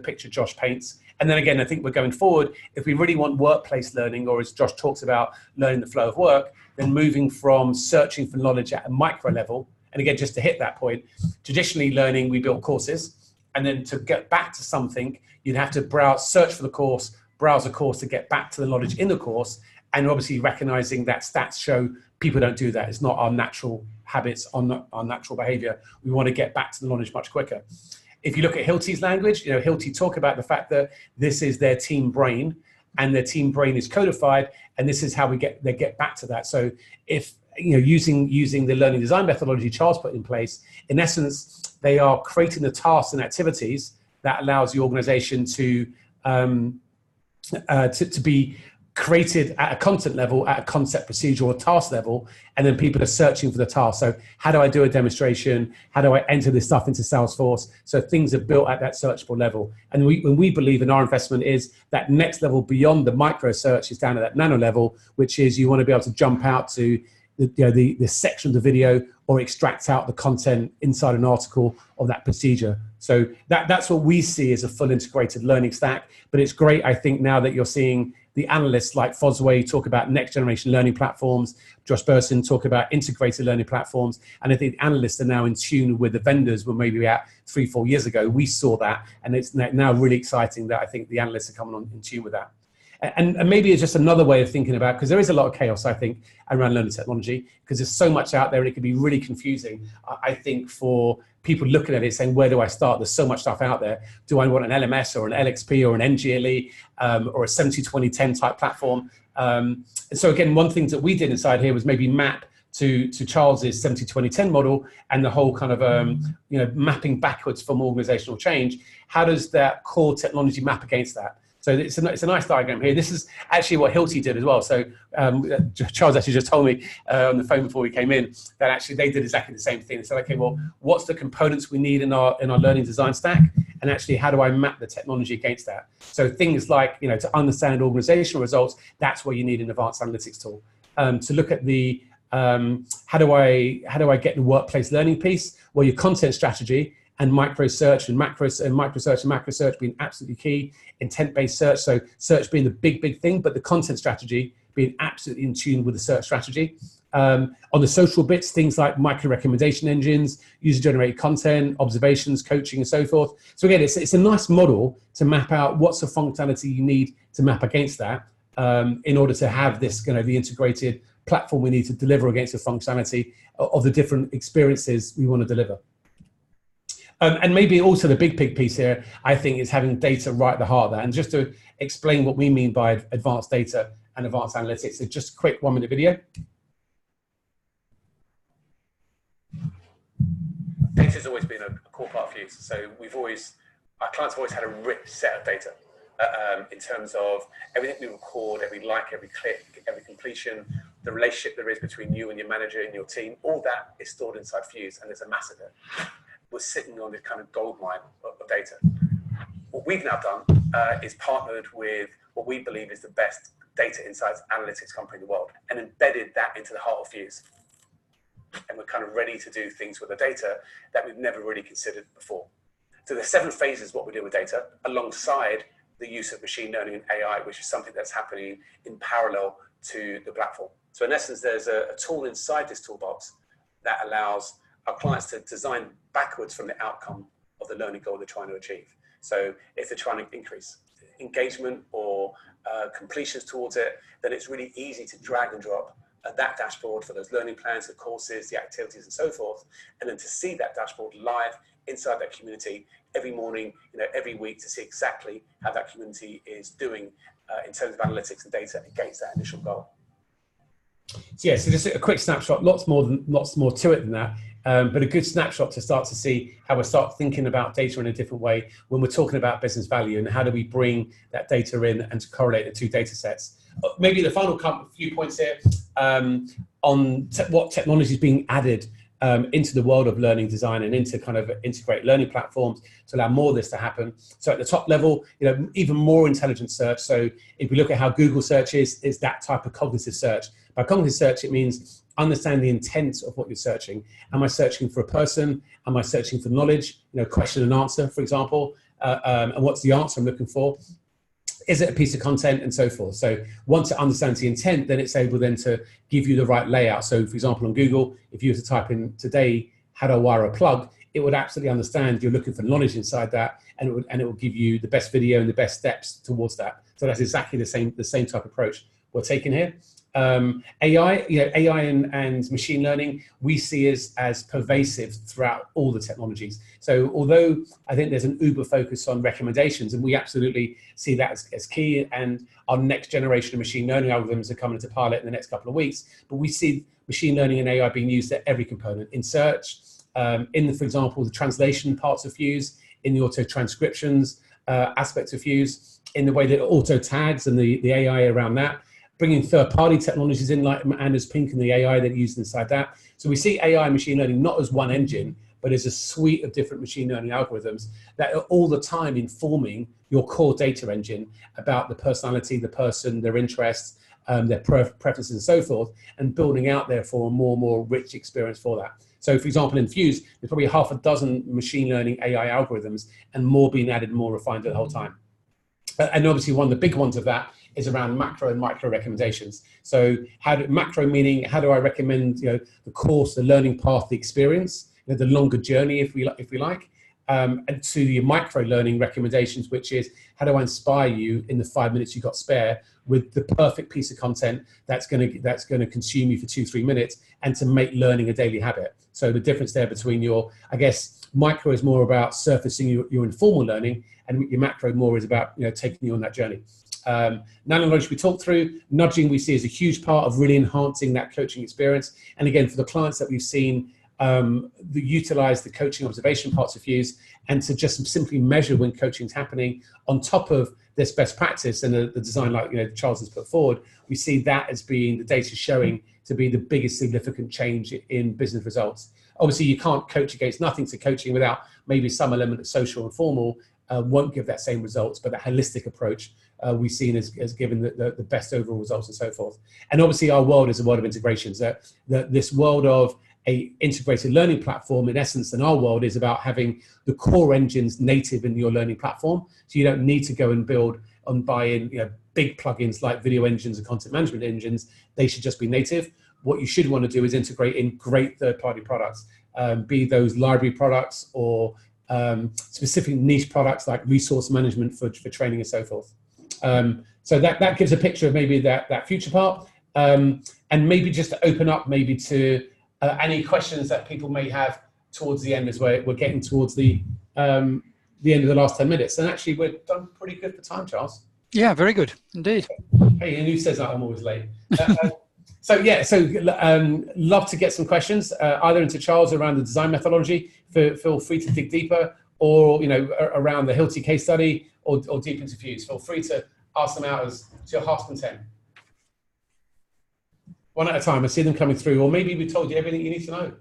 picture Josh paints. And then again, I think we're going forward, if we really want workplace learning, or as Josh talks about, learning the flow of work, then moving from searching for knowledge at a micro level. And again, just to hit that point, traditionally learning, we built courses. And then to get back to something, you'd have to search for the course, browse a course to get back to the knowledge in the course. And obviously recognizing that stats show people don't do that. It's not our natural habits, our natural behavior. We want to get back to the knowledge much quicker. If you look at Hilti's language, Hilti talk about the fact that this is their team brain and their team brain is codified. And this is how they get back to that. So if, using the learning design methodology Charles put in place, in essence, they are creating the tasks and activities that allows the organization to be created at a content level, at a concept, procedure, or task level, and then people are searching for the task. So how do I do a demonstration? How do I enter this stuff into Salesforce? So things are built at that searchable level. And we believe in our investment is that next level beyond the micro search is down at that nano level, which is you want to be able to jump out to the section of the video or extract out the content inside an article of that procedure. So that's what we see as a full integrated learning stack. But it's great, I think, now that you're seeing the analysts like Fosway talk about next generation learning platforms, Josh Burson talk about integrated learning platforms. And I think analysts are now in tune with the vendors were maybe at 3-4 years ago. We saw that, and it's now really exciting that I think the analysts are coming on in tune with that. And maybe it's just another way of thinking about, because there is a lot of chaos, I think, around learning technology, because there's so much out there and it can be really confusing, I think, for people looking at it saying, where do I start? There's so much stuff out there. Do I want an LMS or an LXP or an NGLE or a 70-20-10 type platform? And so again, one thing that we did inside here was maybe map to Charles's 70-20-10 model and the whole kind of mapping backwards from organizational change. How does that core technology map against that? So it's a nice diagram here. This is actually what Hilti did as well. So Charles actually just told me on the phone before we came in that actually they did exactly the same thing. They said, okay, well, what's the components we need in our learning design stack? And actually, how do I map the technology against that? So things like, to understand organizational results, that's where you need an advanced analytics tool. To look at the how do I get the workplace learning piece? Well, your content strategy and micro search and macro search being absolutely key. Intent-based search, so search being the big thing, but the content strategy being absolutely in tune with the search strategy. On the social bits, things like micro recommendation engines, user-generated content, observations, coaching, and so forth. So again, it's a nice model to map out what's the functionality you need to map against that in order to have this, the integrated platform we need to deliver against the functionality of the different experiences we want to deliver. And maybe also the big piece here, I think, is having data right at the heart of that. And just to explain what we mean by advanced data and advanced analytics, so just a quick 1-minute video. Data has always been a core part of use. So our clients have always had a rich set of data in terms of everything we record, every like, every click, every completion, the relationship there is between you and your manager and your team, all that is stored inside Fuse, and there's a mass of it. We're sitting on this kind of gold mine of data. What we've now done is partnered with what we believe is the best data insights analytics company in the world and embedded that into the heart of Fuse. And we're kind of ready to do things with the data that we've never really considered before. So there's 7 phases what we do with data alongside the use of machine learning and AI, which is something that's happening in parallel to the platform. So in essence, there's a tool inside this toolbox that allows our clients to design backwards from the outcome of the learning goal they're trying to achieve. So if they're trying to increase engagement or completions towards it, then it's really easy to drag and drop that dashboard for those learning plans, the courses, the activities, and so forth, and then to see that dashboard live inside that community every morning, every week, to see exactly how that community is doing in terms of analytics and data against that initial goal. So yeah, so just a quick snapshot, lots more to it than that, but a good snapshot to start to see how we start thinking about data in a different way when we're talking about business value, and how do we bring that data in and to correlate the two data sets. Maybe the final few points here on what technology is being added into the world of learning design and into kind of integrate learning platforms to allow more of this to happen. So at the top level, even more intelligent search. So if we look at how Google search is that type of cognitive search. By cognitive search, it means understand the intent of what you're searching. Am I searching for a person? Am I searching for knowledge? Question and answer, for example. And what's the answer I'm looking for? Is it a piece of content, and so forth? So once it understands the intent, then it's able then to give you the right layout. So for example, on Google, if you were to type in today, how to wire a plug, it would absolutely understand you're looking for knowledge inside that, and it will give you the best video and the best steps towards that. So that's exactly the same type of approach we're taking here. AI, AI and machine learning, we see as pervasive throughout all the technologies. So although I think there's an uber focus on recommendations, and we absolutely see that as key, and our next generation of machine learning algorithms are coming into pilot in the next couple of weeks, but we see machine learning and AI being used at every component, in search, for example, the translation parts of Fuse, in the auto transcriptions aspects of Fuse, in the way that it auto tags and the AI around that, bringing third-party technologies in like Anders Pink and the AI that used inside that. So we see AI and machine learning not as one engine, but as a suite of different machine learning algorithms that are all the time informing your core data engine about the personality, the person, their interests, their preferences and so forth, and building out therefore a more rich experience for that. So for example, in Fuse, there's probably half a dozen machine learning AI algorithms, and more being added, more refined the whole time. And obviously one of the big ones of that is around macro and micro recommendations. So macro meaning, how do I recommend the course, the learning path, the experience, the longer journey, if we like, and to the micro learning recommendations, which is how do I inspire you in the 5 minutes you got spare with the perfect piece of content that's going to consume you for 2-3 minutes, and to make learning a daily habit. So the difference there between micro is more about surfacing your informal learning, and your macro more is about taking you on that journey. Knowledge we talked through. Nudging we see as a huge part of really enhancing that coaching experience. And again, for the clients that we've seen utilize the coaching observation parts of Fuse, and to just simply measure when coaching is happening on top of this best practice and the design like Charles has put forward, we see that as being the data showing to be the biggest significant change in business results. Obviously, you can't coach against nothing to coaching without maybe some element of social and formal. Won't give that same results, but that holistic approach we've seen as given the best overall results and so forth. And obviously our world is a world of integrations. This world of a integrated learning platform, in essence, in our world, is about having the core engines native in your learning platform. So you don't need to go and build and buy in big plugins like video engines and content management engines. They should just be native. What you should want to do is integrate in great third-party products, be those library products or specific niche products like resource management for training and so forth. So that gives a picture of maybe that future part, and maybe just to open up maybe to any questions that people may have towards the end, as we're getting towards the end of the last 10 minutes. And actually we're done pretty good for time, Charles. Yeah, very good indeed. Hey, and who says that I'm always late? So love to get some questions either into Charles around the design methodology. Feel free to dig deeper, or around the Hilti case study, or deep into Fuse. Feel free to ask them out as to your heart's content. One at a time. I see them coming through, or maybe we told you everything you need to know.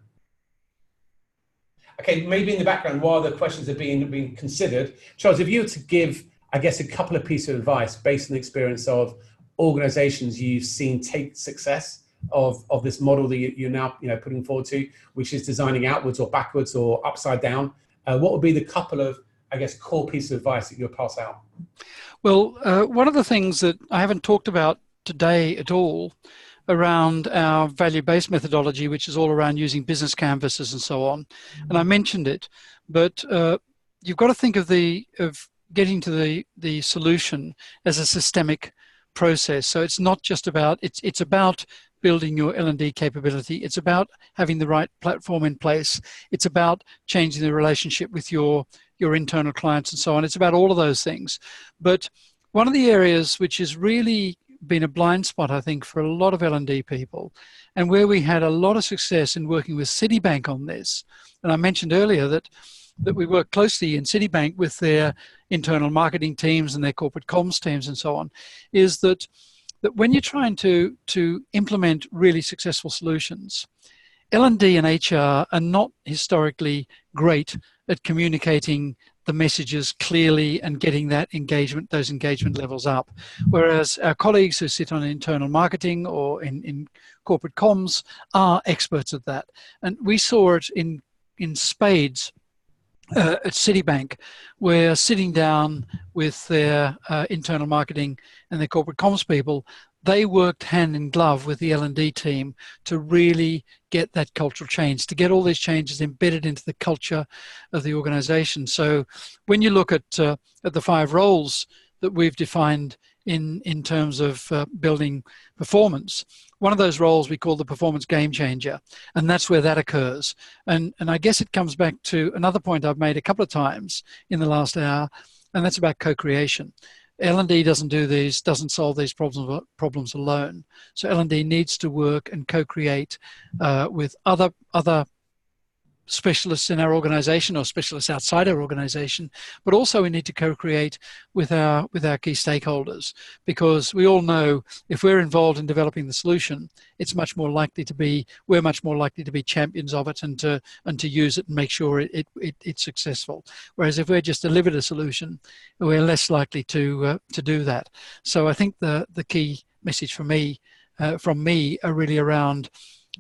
Okay, maybe in the background while the questions are being considered, Charles, if you were to give, I guess, a couple of pieces of advice based on the experience of organizations you've seen take success of this model that you're now putting forward to, which is designing outwards or backwards or upside down, what would be the couple of, I guess, core pieces of advice that you'll pass out? Well, one of the things that I haven't talked about today at all around our value-based methodology, which is all around using business canvases and so on, and I mentioned it, but you've got to think of getting to the solution as a systemic process. So it's not just about, it's about building your L&D capability. It's about having the right platform in place. It's about changing the relationship with your internal clients and so on. It's about all of those things. But one of the areas which has really been a blind spot, I think, for a lot of L&D people, and where we had a lot of success in working with Citibank on this, and I mentioned earlier that we work closely in Citibank with their internal marketing teams and their corporate comms teams and so on, is that when you're trying to implement really successful solutions, L&D and HR are not historically great at communicating the messages clearly and getting that engagement, those engagement levels up. Whereas our colleagues who sit on internal marketing or in corporate comms are experts at that. And we saw it in spades at Citibank, where sitting down with their internal marketing and their corporate comms people, they worked hand in glove with the L&D team to really get that cultural change, to get all these changes embedded into the culture of the organization. So when you look at the 5 roles that we've defined in terms of building performance, one of those roles we call the performance game changer, and that's where that occurs. And I guess it comes back to another point I've made a couple of times in the last hour, and that's about co-creation. L&D doesn't solve these problems alone. So L&D needs to work and co-create with other specialists in our organization or specialists outside our organization, but also we need to co-create with our key stakeholders, because we all know if we're involved in developing the solution, we're much more likely to be champions of it and to use it and make sure it's successful. Whereas if we're just delivered a solution, we're less likely to do that. So I think the key message for me from me are really around,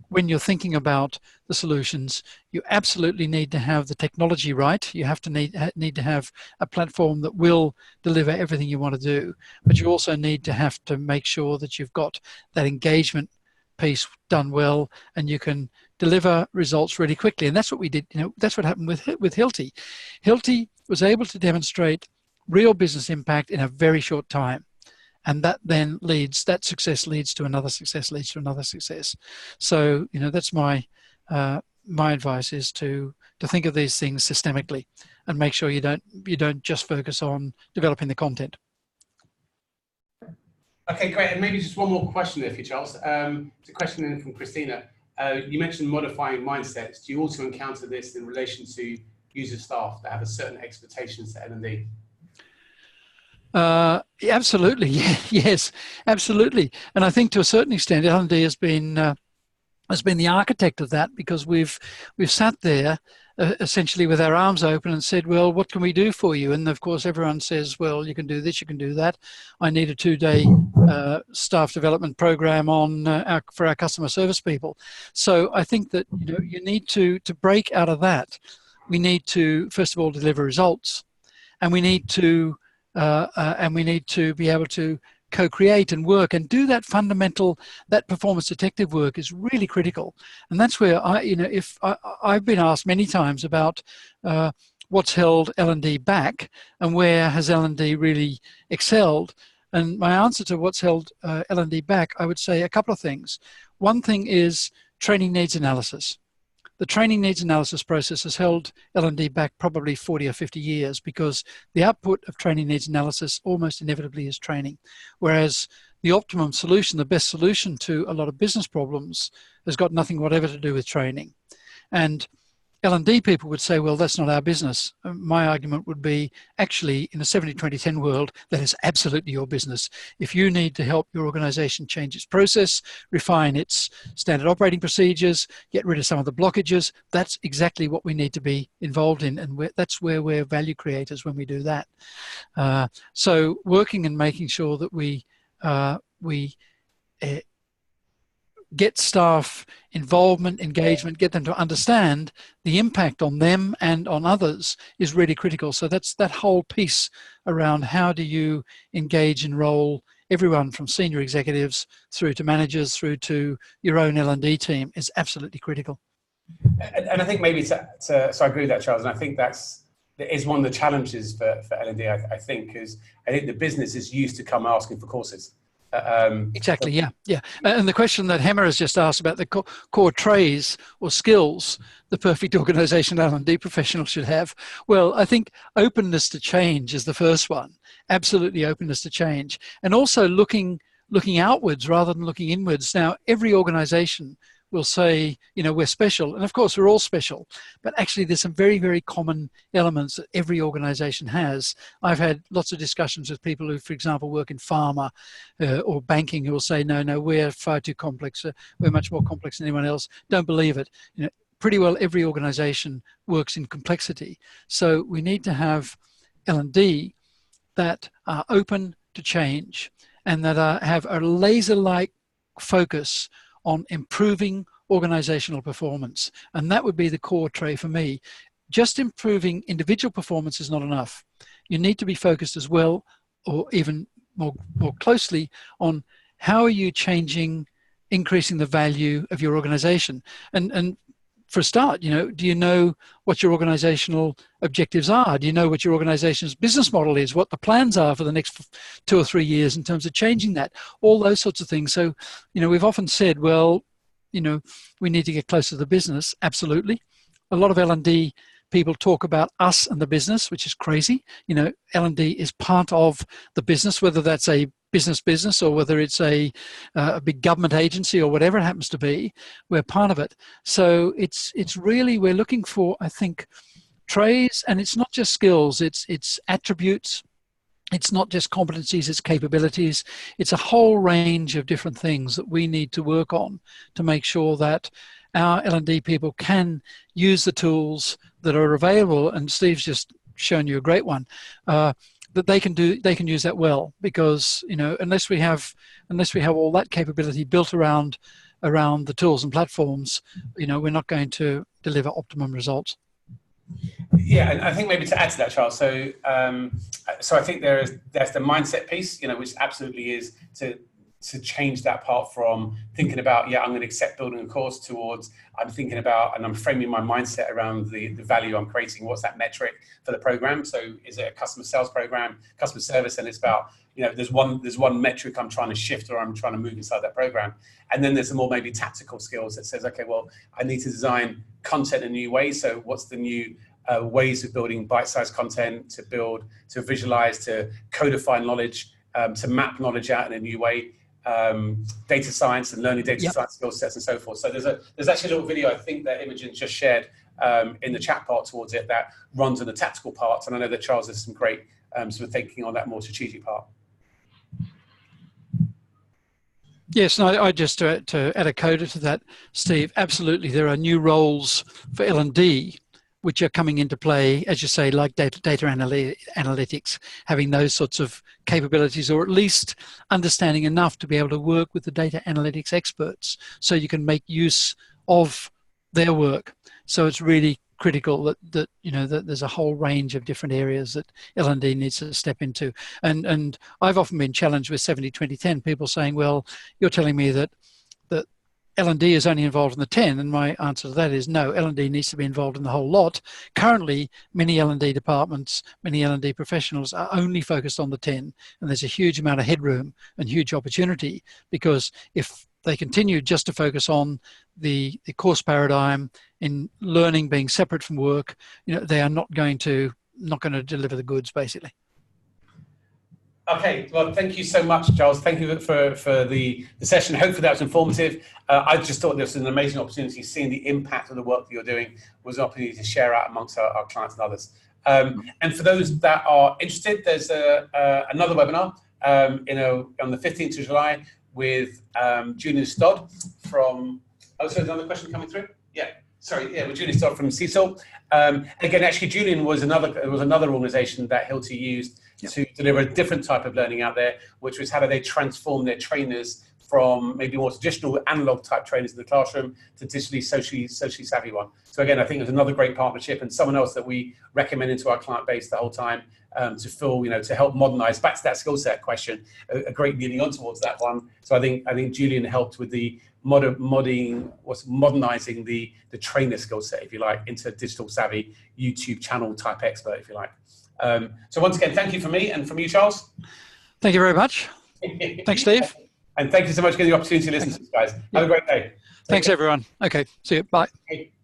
when you're thinking about the solutions, you absolutely need to have the technology right. You have to need to have a platform that will deliver everything you want to do. But you also need to have to make sure that you've got that engagement piece done well, and you can deliver results really quickly. And that's what we did. That's what happened with Hilti. Hilti was able to demonstrate real business impact in a very short time. And that then that success leads to another success, leads to another success. So, that's my advice, is to think of these things systemically and make sure you don't just focus on developing the content. Okay, great. And maybe just one more question there for you, Charles. It's a question in from Christina. You mentioned modifying mindsets. Do you also encounter this in relation to user staff that have a certain expectations to L&D? Absolutely, yes, absolutely. And I think to a certain extent, L&D has been the architect of that, because we've sat there essentially with our arms open and said, well, what can we do for you? And of course, everyone says, well, you can do this, you can do that. I need a 2-day staff development program for our customer service people. So I think that you need to break out of that. We need to, first of all, deliver results, and we need to be able to co-create and work and do that that performance detective work is really critical. And that's where I've been asked many times about what's held L&D back and where has L&D really excelled. And my answer to what's held L&D back, I would say a couple of things. One thing is training needs analysis. The training needs analysis process has held L&D back probably 40 or 50 years, because the output of training needs analysis almost inevitably is training. Whereas the optimum solution, the best solution to a lot of business problems, has got nothing whatever to do with training. And L&D people would say, well, that's not our business. My argument would be, actually, in a 70-20-10 world, that is absolutely your business. If you need to help your organization change its process, refine its standard operating procedures, get rid of some of the blockages, that's exactly what we need to be involved in. And that's where we're value creators when we do that. So working and making sure that we get staff involvement, engagement, get them to understand the impact on them and on others is really critical. So that's that whole piece around how do you engage, enroll everyone from senior executives through to managers, through to your own L&D team is absolutely critical. And I think maybe so I agree with that, Charles, and I think that's is one of the challenges for L&D, I think, is I think the business is used to come asking for courses. Exactly, yeah. And the question that Hammer has just asked about the core traits or skills the perfect organization L&D professional should have. Well, I think openness to change is the first one. Absolutely openness to change. And also looking outwards rather than looking inwards. Now, every organization will say, we're special. And of course, we're all special. But actually, there's some very, very common elements that every organization has. I've had lots of discussions with people who, for example, work in pharma or banking who will say, no, we're far too complex. We're much more complex than anyone else. Don't believe it. Pretty well every organization works in complexity. So we need to have L&D that are open to change and that have a laser-like focus on improving organizational performance. And that would be the core trait for me. Just improving individual performance is not enough. You need to be focused as well, or even more closely, on how are you increasing the value of your organization. And for a start, do you know what your organizational objectives are? Do you know what your organization's business model is, what the plans are for the next 2 or 3 years in terms of changing that, all those sorts of things. So, we've often said, well, we need to get closer to the business. Absolutely. A lot of L&D people talk about us and the business, which is crazy. L&D is part of the business, whether that's a business or whether it's a big government agency or whatever it happens to be. We're part of it. So it's really, we're looking for, I think, traits, and it's not just skills, it's attributes. It's not just competencies, it's capabilities. It's a whole range of different things that we need to work on to make sure that our L&D people can use the tools that are available. And Steve's just shown you a great one. That they can use that well, because unless we have all that capability built around the tools and platforms, we're not going to deliver optimum results. Yeah, and I think maybe to add to that, Charles. So I think there's the mindset piece, which absolutely is to change that part from thinking about, I'm going to accept building a course, towards I'm thinking about and I'm framing my mindset around the value I'm creating. What's that metric for the program? So is it a customer sales program, customer service? And it's about, there's one metric I'm trying to shift or I'm trying to move inside that program. And then there's some more maybe tactical skills that says, okay, well, I need to design content in new ways. So what's the new ways of building bite-sized content, to build, to visualize, to codify knowledge, to map knowledge out in a new way. Data science and learning data science skill sets and so forth. So there's actually a little video I think that Imogen just shared in the chat part towards it that runs on the tactical parts, and I know that Charles has some great sort of thinking on that more strategic part. Yes, and I just to add a coda to that, Steve, absolutely there are new roles for L&D which are coming into play, as you say, like data analytics, having those sorts of capabilities, or at least understanding enough to be able to work with the data analytics experts so you can make use of their work. So it's really critical that there's a whole range of different areas that L&D needs to step into. And I've often been challenged with 70-20-10, people saying, well, you're telling me that L&D is only involved in the 10, and my answer to that is no, L&D needs to be involved in the whole lot. Currently, many L&D departments, many L&D professionals are only focused on the 10, and there's a huge amount of headroom and huge opportunity, because if they continue just to focus on the course paradigm in learning being separate from work, they are not going to deliver the goods, basically. Okay, well, thank you so much, Charles. Thank you for the session. Hopefully that was informative. I just thought this was an amazing opportunity. Seeing the impact of the work that you're doing was an opportunity to share out amongst our clients and others. And for those that are interested, there's another webinar on the 15th of July with Julian Stodd from... Oh, so there's another question coming through? Yeah. Sorry, with Julian Stodd from CSOL. Again, actually, Julian was another organisation that Hilti used to deliver a different type of learning out there, which was how do they transform their trainers from maybe more traditional analog type trainers in the classroom to digitally, socially savvy one. So again, I think there's another great partnership, and someone else that we recommended to our client base the whole time to fill, to help modernize. Back to that skill set question, a great leading on towards that one. So I think Julian helped with the modernizing the trainer skill set, if you like, into digital savvy YouTube channel type expert, if you like. So once again, thank you from me and from you, Charles. Thank you very much. Thanks, Steve. And thank you so much for getting the opportunity to listen to us, guys. Have a great day. Thanks, everyone. Okay, see you. Bye.